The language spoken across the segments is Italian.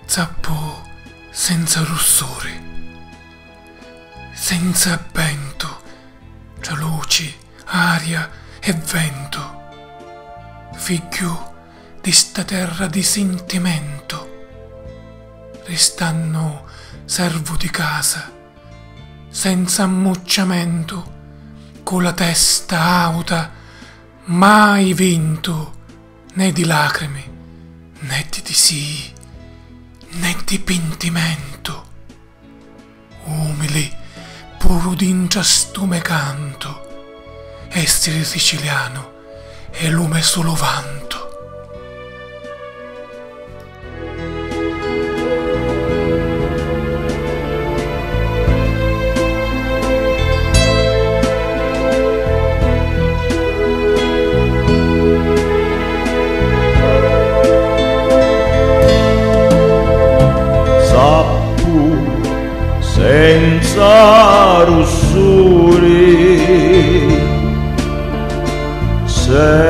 zappò senza russore, senza vento, tra luci, aria e vento, figlio di sta terra di sentimento, restanno servo di casa, senza ammucciamento, con la testa auta, mai vinto, né di lacrime, né di sì, né di pentimento, umili, puro d'inciastume canto, essere siciliano e lume solo vanto. Senza russuri, senza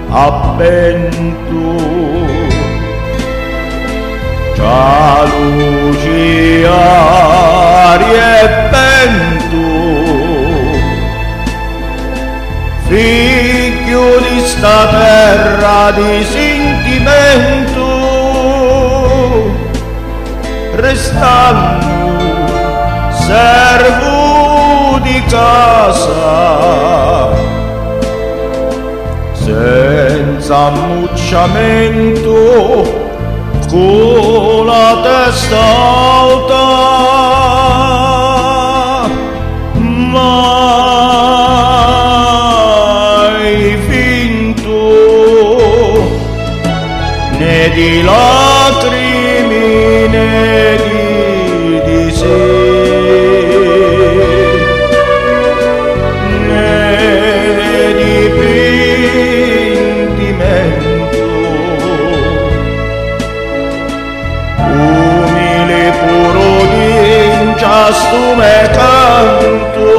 avvento, tra luci, aria e vento, figlio di sta terra di sentimento, restando servo di casa, senza ammucciamento, con la testa alta, mai finto, né di lacrime né di sé, né di pentimento, umile puro d'inciastume canto,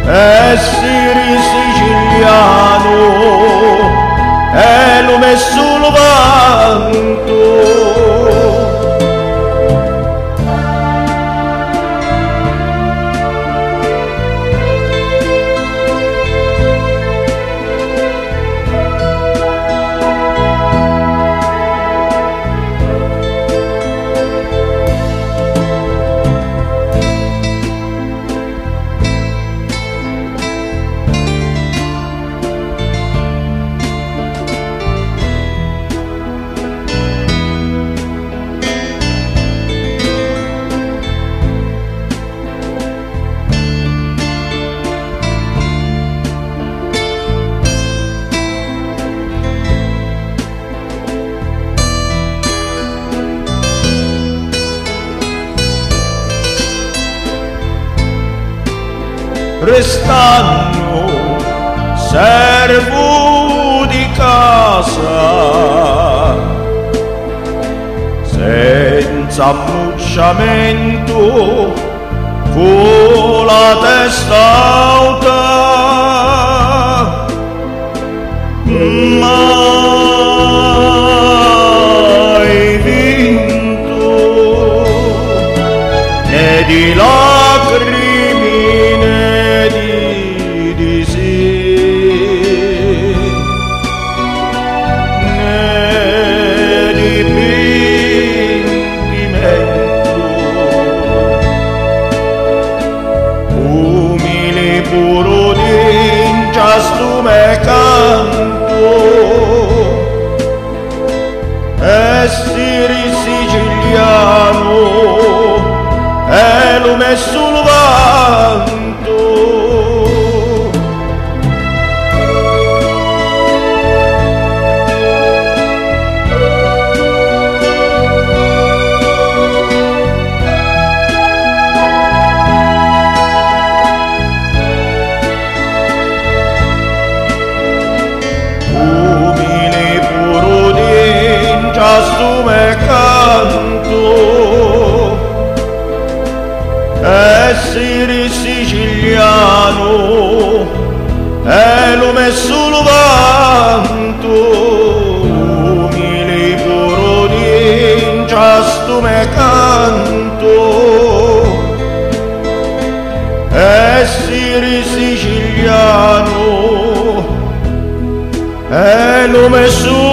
essere siciliano e lume sul vanto. Restando servo di casa, senza ammucciamento, con la testa alta, mai vinto, né di lacrime né di sì, né di pentimento, umile puro d'inciastume canto, essere siciliano e lume sul vanto. Umile puro d'inciastume canto, essere siciliano e lume sul vanto. lume sul